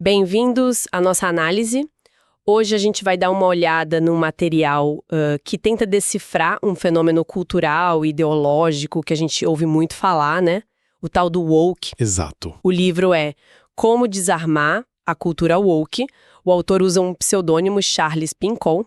Bem-vindos à nossa análise. Hoje a gente vai dar uma olhada num material que tenta decifrar um fenômeno cultural e ideológico que a gente ouve muito falar, né? O tal do woke. Exato. O livro é Como Desarmar a Cultura Woke. O autor usa um pseudônimo, Charles Pinchon,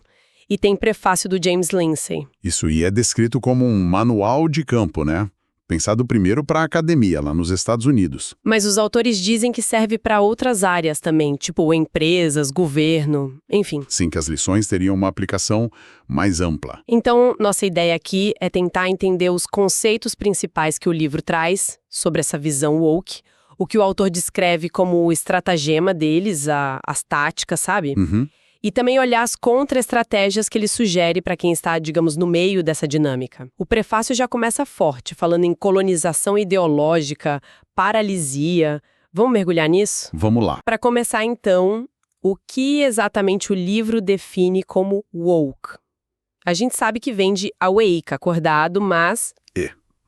e tem prefácio do James Lindsay. Isso aí é descrito como um manual de campo, né? Pensado primeiro para a academia, lá nos Estados Unidos. Mas os autores dizem que serve para outras áreas também, tipo empresas, governo, enfim. Sim, que as lições teriam uma aplicação mais ampla. Então, nossa ideia aqui é tentar entender os conceitos principais que o livro traz sobre essa visão woke, o que o autor descreve como o estratagema deles, as táticas, sabe? Uhum. E também olhar as contra-estratégias que ele sugere para quem está, digamos, no meio dessa dinâmica. O prefácio já começa forte, falando em colonização ideológica, paralisia. Vamos mergulhar nisso? Vamos lá. Para começar, então, o que exatamente o livro define como woke? A gente sabe que vem de awake, acordado, mas...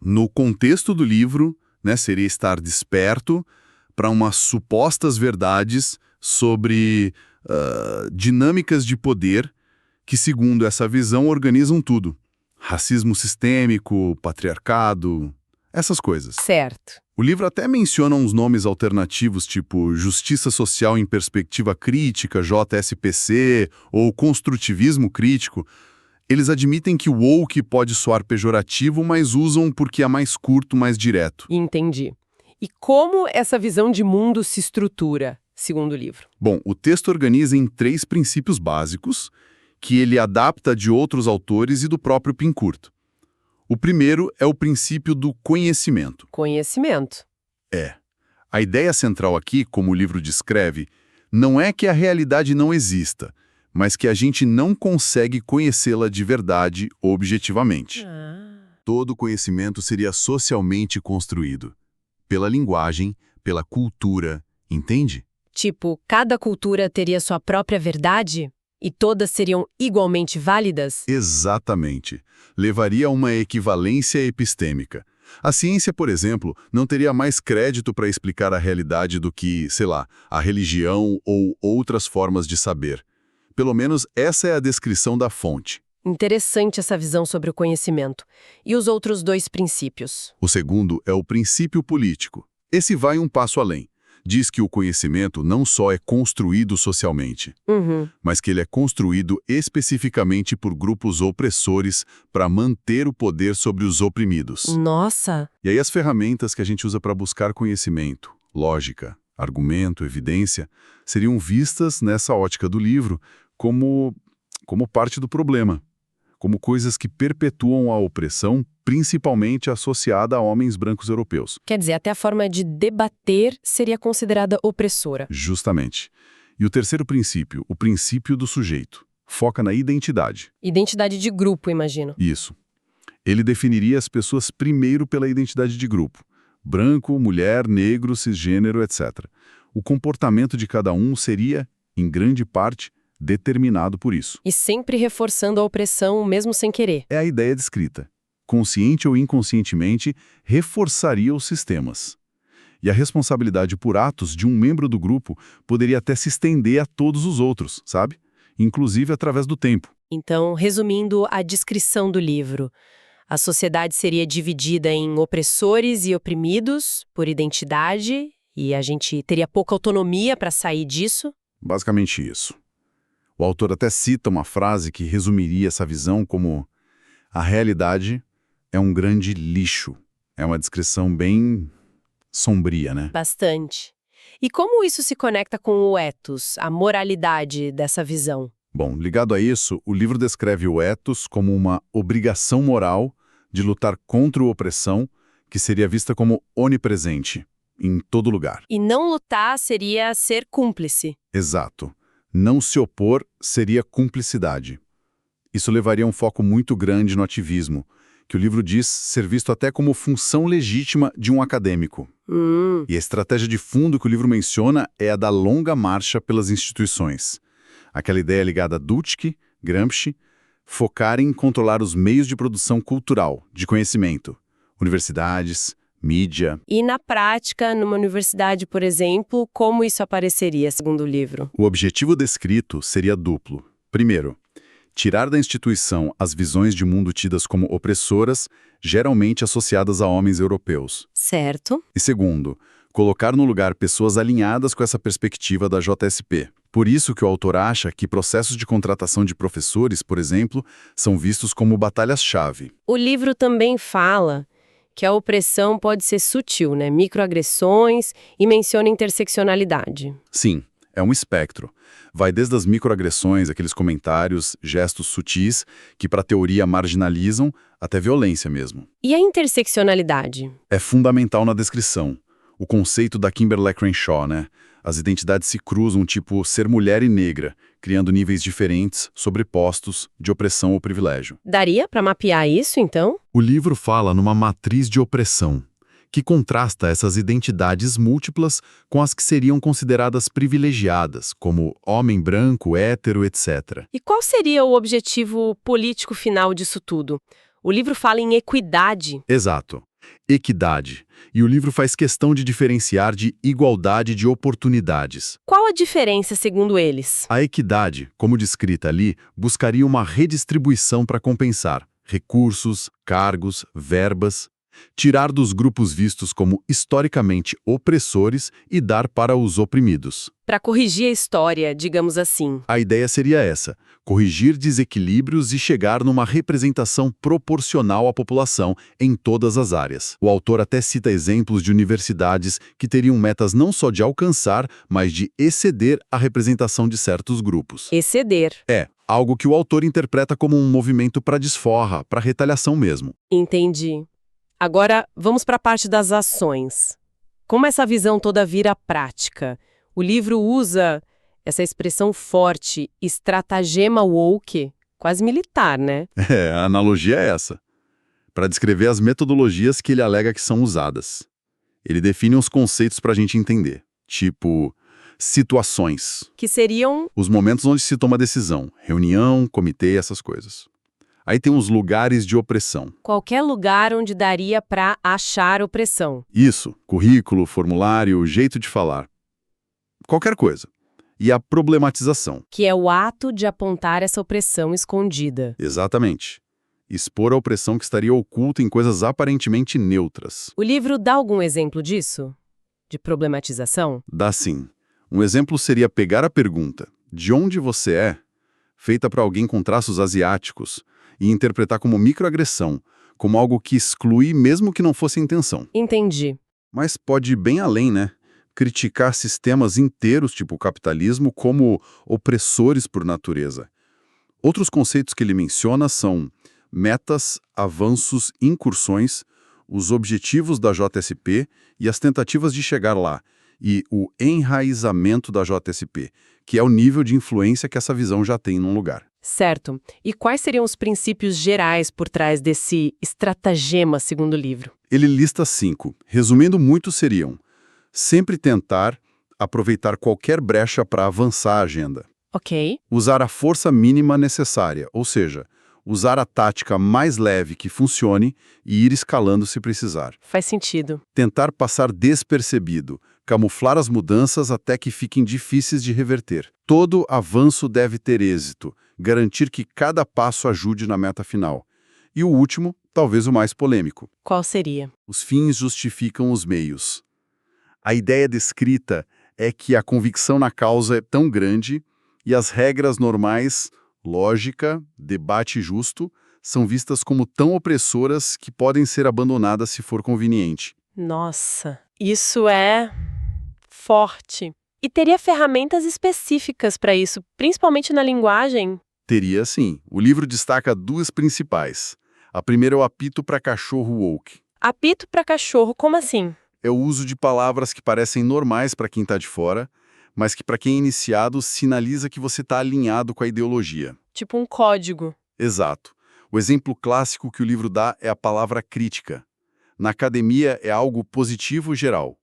No contexto do livro, né, seria estar desperto para umas supostas verdades sobre dinâmicas de poder que, segundo essa visão, organizam tudo. Racismo sistêmico, patriarcado, essas coisas. Certo. O livro até menciona uns nomes alternativos, tipo Justiça Social em Perspectiva Crítica, JSPC, ou Construtivismo Crítico. Eles admitem que o woke pode soar pejorativo, mas usam porque é mais curto, mais direto. Entendi. E como essa visão de mundo se estrutura, segundo o livro? Bom, o texto organiza em 3 princípios básicos, que ele adapta de outros autores e do próprio Pinchon. O primeiro é o princípio do conhecimento. Conhecimento. A ideia central aqui, como o livro descreve, não é que a realidade não exista, mas que a gente não consegue conhecê-la de verdade objetivamente. Todo conhecimento seria socialmente construído, pela linguagem, pela cultura, entende? Tipo, cada cultura teria sua própria verdade? E todas seriam igualmente válidas? Exatamente. Levaria a uma equivalência epistêmica. A ciência, por exemplo, não teria mais crédito para explicar a realidade do que, sei lá, a religião ou outras formas de saber. Pelo menos essa é a descrição da fonte. Interessante essa visão sobre o conhecimento. E os outros 2 princípios? O segundo é o princípio político. Esse vai um passo além. Diz que o conhecimento não só é construído socialmente, mas que ele é construído especificamente por grupos opressores para manter o poder sobre os oprimidos. Nossa! E aí as ferramentas que a gente usa para buscar conhecimento, lógica, argumento, evidência, seriam vistas nessa ótica do livro como parte do problema, como coisas que perpetuam a opressão, principalmente associada a homens brancos europeus. Quer dizer, até a forma de debater seria considerada opressora. Justamente. E o terceiro princípio, o princípio do sujeito, foca na identidade. Identidade de grupo, imagino. Isso. Ele definiria as pessoas primeiro pela identidade de grupo. Branco, mulher, negro, cisgênero, etc. O comportamento de cada um seria, em grande parte, determinado por isso. E sempre reforçando a opressão, mesmo sem querer. É a ideia descrita. Consciente ou inconscientemente, reforçaria os sistemas. E a responsabilidade por atos de um membro do grupo poderia até se estender a todos os outros, sabe? Inclusive através do tempo. Então, resumindo a descrição do livro, a sociedade seria dividida em opressores e oprimidos por identidade, e a gente teria pouca autonomia para sair disso? Basicamente isso. O autor até cita uma frase que resumiria essa visão como: a realidade é um grande lixo. É uma descrição bem sombria, né? Bastante. E como isso se conecta com o ethos, a moralidade dessa visão? Bom, ligado a isso, o livro descreve o ethos como uma obrigação moral de lutar contra a opressão, que seria vista como onipresente, em todo lugar. E não lutar seria ser cúmplice. Exato. Não se opor seria cumplicidade. Isso levaria a um foco muito grande no ativismo, que o livro diz ser visto até como função legítima de um acadêmico. E a estratégia de fundo que o livro menciona é a da longa marcha pelas instituições. Aquela ideia ligada a Dutschke, Gramsci, focar em controlar os meios de produção cultural, de conhecimento, universidades, mídia. E na prática, numa universidade, por exemplo, como isso apareceria, segundo o livro? O objetivo descrito seria duplo. Primeiro, tirar da instituição as visões de mundo tidas como opressoras, geralmente associadas a homens europeus. Certo. E segundo, colocar no lugar pessoas alinhadas com essa perspectiva da JSP. Por isso que o autor acha que processos de contratação de professores, por exemplo, são vistos como batalhas-chave. O livro também fala que a opressão pode ser sutil, né? Microagressões, e menciona interseccionalidade. Sim, é um espectro. Vai desde as microagressões, aqueles comentários, gestos sutis, que para a teoria marginalizam, até violência mesmo. E a interseccionalidade? É fundamental na descrição. O conceito da Kimberlé Crenshaw, né? As identidades se cruzam, tipo ser mulher e negra, criando níveis diferentes, sobrepostos, de opressão ou privilégio. Daria para mapear isso, então? O livro fala numa matriz de opressão, que contrasta essas identidades múltiplas com as que seriam consideradas privilegiadas, como homem branco, hétero, etc. E qual seria o objetivo político final disso tudo? O livro fala em equidade. Exato. Equidade. E o livro faz questão de diferenciar de igualdade de oportunidades. Qual a diferença, segundo eles? A equidade, como descrita ali, buscaria uma redistribuição para compensar recursos, cargos, verbas, tirar dos grupos vistos como historicamente opressores e dar para os oprimidos. Para corrigir a história, digamos assim. A ideia seria essa: corrigir desequilíbrios e chegar numa representação proporcional à população em todas as áreas. O autor até cita exemplos de universidades que teriam metas não só de alcançar, mas de exceder a representação de certos grupos. Exceder. É, algo que o autor interpreta como um movimento para desforra, para retaliação mesmo. Entendi. Agora, vamos para a parte das ações. Como essa visão toda vira prática? O livro usa essa expressão forte, estratagema woke, quase militar, né? É, a analogia é essa. Para descrever as metodologias que ele alega que são usadas. Ele define uns conceitos para a gente entender, tipo situações. Que seriam... Os momentos onde se toma decisão, reunião, comitê, essas coisas. Aí tem os lugares de opressão. Qualquer lugar onde daria para achar opressão. Isso, currículo, formulário, jeito de falar. Qualquer coisa. E a problematização. Que é o ato de apontar essa opressão escondida. Exatamente. Expor a opressão que estaria oculta em coisas aparentemente neutras. O livro dá algum exemplo disso? De problematização? Dá sim. Um exemplo seria pegar a pergunta, de onde você é, feita para alguém com traços asiáticos, e interpretar como microagressão, como algo que exclui mesmo que não fosse a intenção. Entendi. Mas pode ir bem além, né? Criticar sistemas inteiros, tipo o capitalismo, como opressores por natureza. Outros conceitos que ele menciona são metas, avanços, incursões, os objetivos da JSP e as tentativas de chegar lá, e o enraizamento da JSP, que é o nível de influência que essa visão já tem num lugar. Certo. E quais seriam os princípios gerais por trás desse estratagema, segundo o livro? Ele lista 5. Resumindo muito, seriam: sempre tentar aproveitar qualquer brecha para avançar a agenda. Ok. Usar a força mínima necessária, ou seja, usar a tática mais leve que funcione e ir escalando se precisar. Faz sentido. Tentar passar despercebido, camuflar as mudanças até que fiquem difíceis de reverter. Todo avanço deve ter êxito, garantir que cada passo ajude na meta final. E o último, talvez o mais polêmico. Qual seria? Os fins justificam os meios. A ideia descrita é que a convicção na causa é tão grande e as regras normais, lógica, debate justo, são vistas como tão opressoras que podem ser abandonadas se for conveniente. Nossa, isso é forte. E teria ferramentas específicas para isso, principalmente na linguagem? Teria sim. O livro destaca 2 principais. A primeira é o apito para cachorro woke. Apito para cachorro, como assim? É o uso de palavras que parecem normais para quem está de fora, mas que para quem é iniciado sinaliza que você está alinhado com a ideologia. Tipo um código. Exato. O exemplo clássico que o livro dá é a palavra crítica. Na academia é algo positivo geral,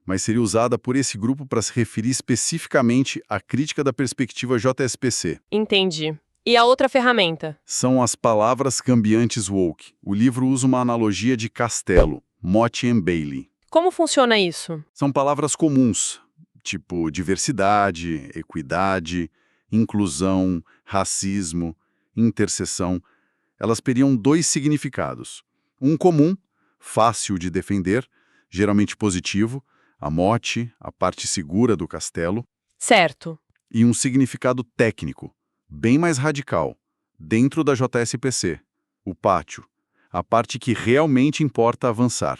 mas seria usada por esse grupo para se referir especificamente à crítica da perspectiva JSPC. Entendi. E a outra ferramenta? São as palavras cambiantes woke. O livro usa uma analogia de castelo. Motte e Bailey. Como funciona isso? São palavras comuns, tipo diversidade, equidade, inclusão, racismo, interseção. Elas teriam dois significados. Um comum, fácil de defender, geralmente positivo, a motte, a parte segura do castelo, Certo. e um significado técnico, bem mais radical, dentro da JSPC, o pátio, a parte que realmente importa avançar.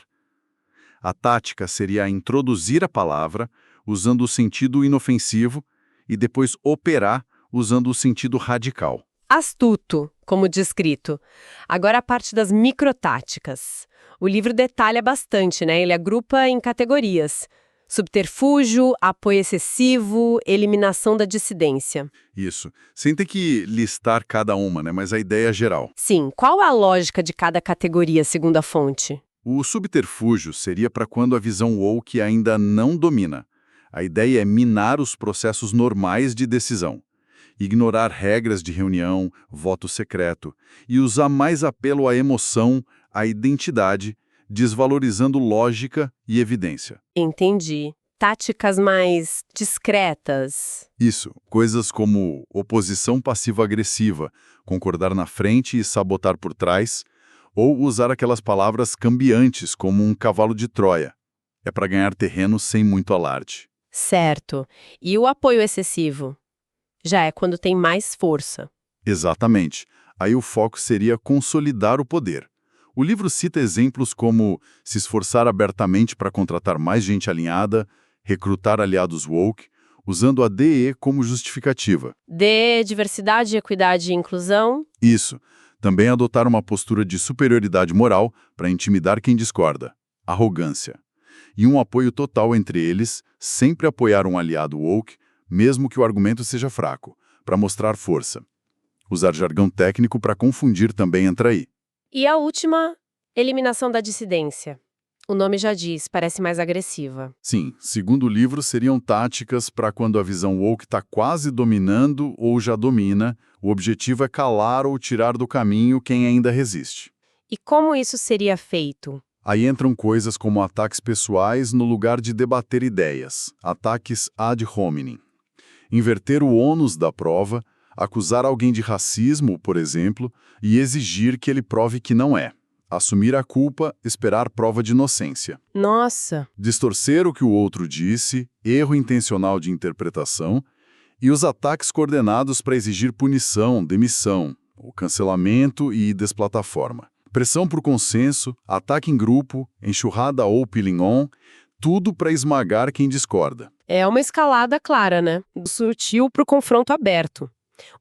A tática seria introduzir a palavra usando o sentido inofensivo e depois operar usando o sentido radical. Astuto, como descrito. Agora a parte das microtáticas. O livro detalha bastante, né? Ele agrupa em categorias: subterfúgio, apoio excessivo, eliminação da dissidência. Isso, sem ter que listar cada uma, né? Mas a ideia é geral. Sim, qual a lógica de cada categoria segundo a fonte? O subterfúgio seria para quando a visão woke ainda não domina. A ideia é minar os processos normais de decisão, ignorar regras de reunião, voto secreto e usar mais apelo à emoção, à identidade, desvalorizando lógica e evidência. Entendi. Táticas mais discretas. Isso, coisas como oposição passiva-agressiva, concordar na frente e sabotar por trás, ou usar aquelas palavras cambiantes como um cavalo de Troia. É para ganhar terreno sem muito alarde. Certo. E o apoio excessivo? Já é quando tem mais força. Exatamente. Aí o foco seria consolidar o poder. O livro cita exemplos como se esforçar abertamente para contratar mais gente alinhada, recrutar aliados woke, usando a DE como justificativa. D, diversidade, equidade e inclusão. Isso. Também adotar uma postura de superioridade moral para intimidar quem discorda. Arrogância. E um apoio total entre eles, sempre apoiar um aliado woke, mesmo que o argumento seja fraco, para mostrar força. Usar jargão técnico para confundir também entra aí. E a última, eliminação da dissidência. O nome já diz, parece mais agressiva. Sim, segundo o livro, seriam táticas para quando a visão woke está quase dominando ou já domina, o objetivo é calar ou tirar do caminho quem ainda resiste. E como isso seria feito? Aí entram coisas como ataques pessoais no lugar de debater ideias, ataques ad hominem. Inverter o ônus da prova, acusar alguém de racismo, por exemplo, e exigir que ele prove que não é. Assumir a culpa, esperar prova de inocência. Nossa! Distorcer o que o outro disse, erro intencional de interpretação, e os ataques coordenados para exigir punição, demissão, o cancelamento e desplataforma. Pressão por consenso, ataque em grupo, enxurrada ou peeling on, tudo para esmagar quem discorda. É uma escalada clara, né? Do sutil para o confronto aberto.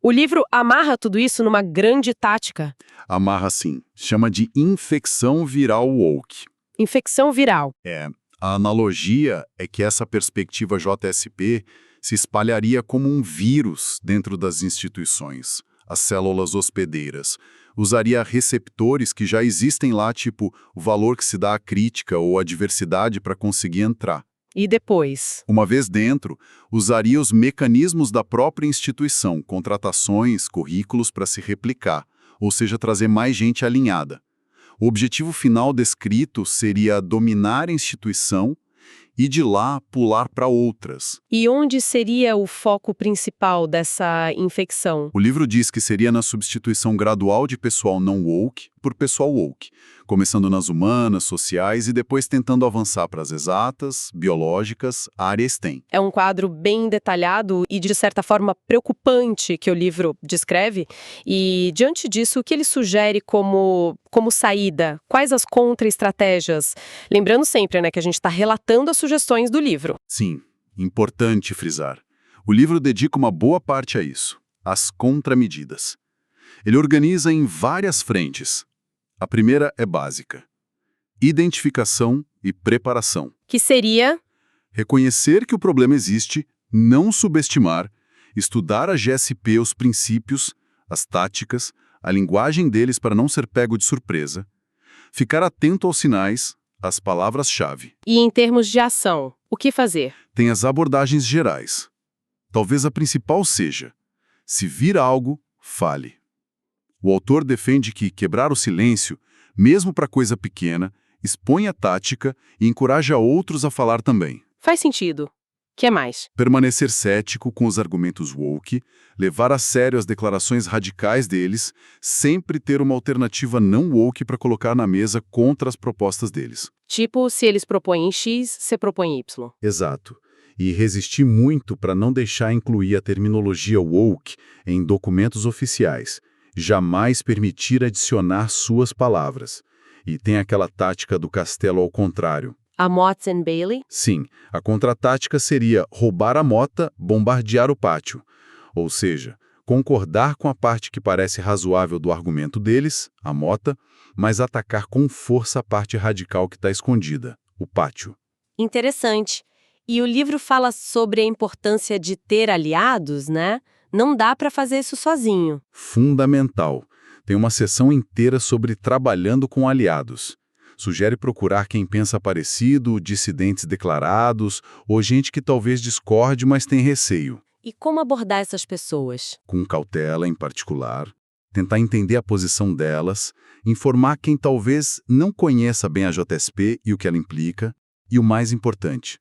O livro amarra tudo isso numa grande tática. Amarra sim. Chama de infecção viral woke. Infecção viral. A analogia é que essa perspectiva JSP se espalharia como um vírus dentro das instituições, as células hospedeiras. Usaria receptores que já existem lá, tipo o valor que se dá à crítica ou à diversidade para conseguir entrar. E depois? Uma vez dentro, usaria os mecanismos da própria instituição, contratações, currículos para se replicar, ou seja, trazer mais gente alinhada. O objetivo final descrito seria dominar a instituição e de lá pular para outras. E onde seria o foco principal dessa infecção? O livro diz que seria na substituição gradual de pessoal não woke por pessoal woke, começando nas humanas, sociais e depois tentando avançar para as exatas, biológicas, área STEM. É um quadro bem detalhado e, de certa forma, preocupante que o livro descreve. E, diante disso, o que ele sugere como saída? Quais as contra-estratégias? Lembrando sempre, né, que a gente está relatando as sugestões do livro. Sim, importante frisar. O livro dedica uma boa parte a isso, às contramedidas. Ele organiza em várias frentes. A primeira é básica. Identificação e preparação. Que seria? Reconhecer que o problema existe, não subestimar, estudar a GSP, os princípios, as táticas, a linguagem deles para não ser pego de surpresa, ficar atento aos sinais, às palavras-chave. E em termos de ação, o que fazer? Tem as abordagens gerais. Talvez a principal seja: se vir algo, fale. O autor defende que quebrar o silêncio, mesmo para coisa pequena, expõe a tática e encoraja outros a falar também. Faz sentido. Que mais? Permanecer cético com os argumentos woke, levar a sério as declarações radicais deles, sempre ter uma alternativa não woke para colocar na mesa contra as propostas deles. Tipo, se eles propõem X, você propõe Y. Exato. E resistir muito para não deixar incluir a terminologia woke em documentos oficiais. Jamais permitir adicionar suas palavras. E tem aquela tática do castelo ao contrário. A Mott's and Bailey? Sim, a contratática seria roubar a mota, bombardear o pátio. Ou seja, concordar com a parte que parece razoável do argumento deles, a mota, mas atacar com força a parte radical que está escondida, o pátio. Interessante. E o livro fala sobre a importância de ter aliados, né? Não dá para fazer isso sozinho. Fundamental. Tem uma seção inteira sobre trabalhando com aliados. Sugere procurar quem pensa parecido, dissidentes declarados, ou gente que talvez discorde, mas tem receio. E como abordar essas pessoas? Com cautela, em particular. Tentar entender a posição delas, informar quem talvez não conheça bem a JSP e o que ela implica. E o mais importante,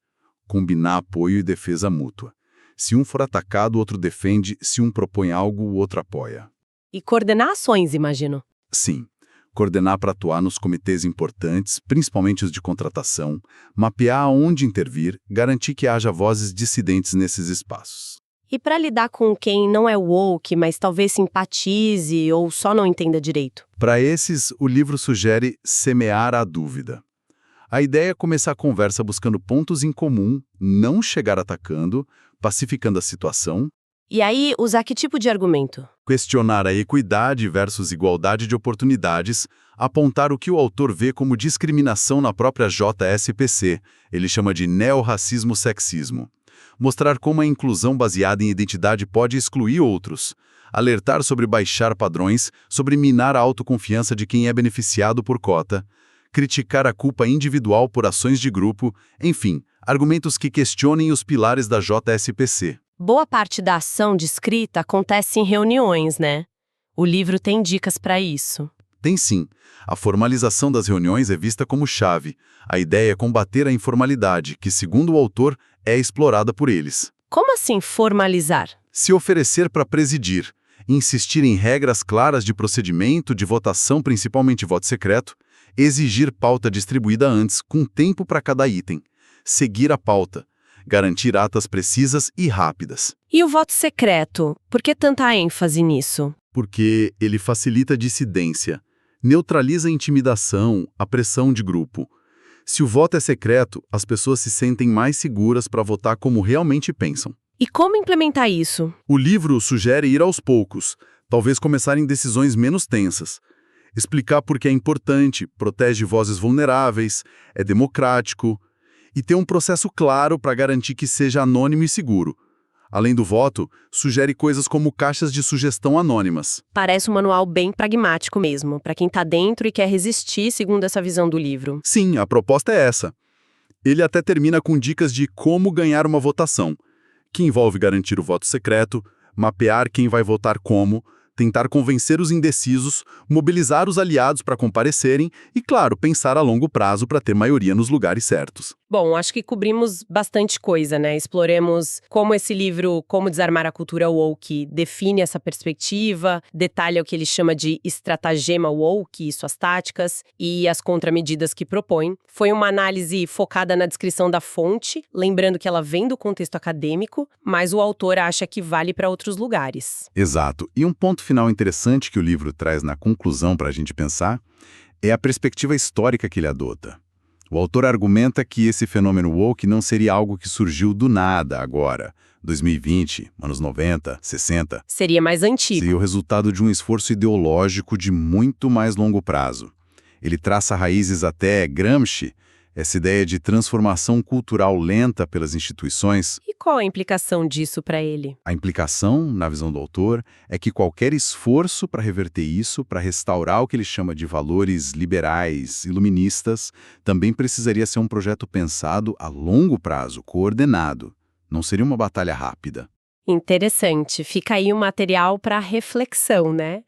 combinar apoio e defesa mútua. Se um for atacado, o outro defende. Se um propõe algo, o outro apoia. E coordenar ações, imagino. Sim. Coordenar para atuar nos comitês importantes, principalmente os de contratação, mapear aonde intervir, garantir que haja vozes dissidentes nesses espaços. E para lidar com quem não é woke, mas talvez simpatize ou só não entenda direito? Para esses, o livro sugere semear a dúvida. A ideia é começar a conversa buscando pontos em comum, não chegar atacando, pacificando a situação. E aí, usar que tipo de argumento? Questionar a equidade versus igualdade de oportunidades, apontar o que o autor vê como discriminação na própria JSPC, ele chama de neorracismo-sexismo. Mostrar como a inclusão baseada em identidade pode excluir outros. Alertar sobre baixar padrões, sobre minar a autoconfiança de quem é beneficiado por cota. Criticar a culpa individual por ações de grupo, enfim, argumentos que questionem os pilares da JSPC. Boa parte da ação descrita acontece em reuniões, né? O livro tem dicas para isso. Tem sim. A formalização das reuniões é vista como chave. A ideia é combater a informalidade, que, segundo o autor, é explorada por eles. Como assim formalizar? Se oferecer para presidir, insistir em regras claras de procedimento, de votação, principalmente voto secreto, exigir pauta distribuída antes, com tempo para cada item, seguir a pauta, garantir atas precisas e rápidas. E o voto secreto? Por que tanta ênfase nisso? Porque ele facilita a dissidência, neutraliza a intimidação, a pressão de grupo. Se o voto é secreto, as pessoas se sentem mais seguras para votar como realmente pensam. E como implementar isso? O livro sugere ir aos poucos, talvez começar em decisões menos tensas. Explicar por que é importante, protege vozes vulneráveis, é democrático, e ter um processo claro para garantir que seja anônimo e seguro. Além do voto, sugere coisas como caixas de sugestão anônimas. Parece um manual bem pragmático mesmo, para quem está dentro e quer resistir, segundo essa visão do livro. Sim, a proposta é essa. Ele até termina com dicas de como ganhar uma votação, que envolve garantir o voto secreto, mapear quem vai votar como, tentar convencer os indecisos, mobilizar os aliados para comparecerem e, claro, pensar a longo prazo para ter maioria nos lugares certos. Bom, acho que cobrimos bastante coisa, né? Exploremos como esse livro, Como Desarmar a Cultura Woke, define essa perspectiva, detalha o que ele chama de estratagema woke e suas táticas e as contramedidas que propõe. Foi uma análise focada na descrição da fonte, lembrando que ela vem do contexto acadêmico, mas o autor acha que vale para outros lugares. Exato. E um ponto final interessante que o livro traz na conclusão para a gente pensar é a perspectiva histórica que ele adota. O autor argumenta que esse fenômeno woke não seria algo que surgiu do nada agora, 2020, anos 90, 60. Seria mais antigo. Seria o resultado de um esforço ideológico de muito mais longo prazo. Ele traça raízes até Gramsci, essa ideia de transformação cultural lenta pelas instituições. E qual a implicação disso para ele? A implicação, na visão do autor, é que qualquer esforço para reverter isso, para restaurar o que ele chama de valores liberais, iluministas, também precisaria ser um projeto pensado a longo prazo, coordenado. Não seria uma batalha rápida. Interessante. Fica aí um material para reflexão, né?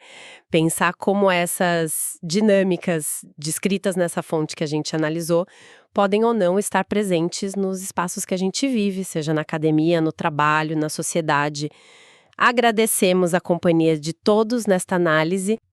Pensar como essas dinâmicas descritas nessa fonte que a gente analisou podem ou não estar presentes nos espaços que a gente vive, seja na academia, no trabalho, na sociedade. Agradecemos a companhia de todos nesta análise.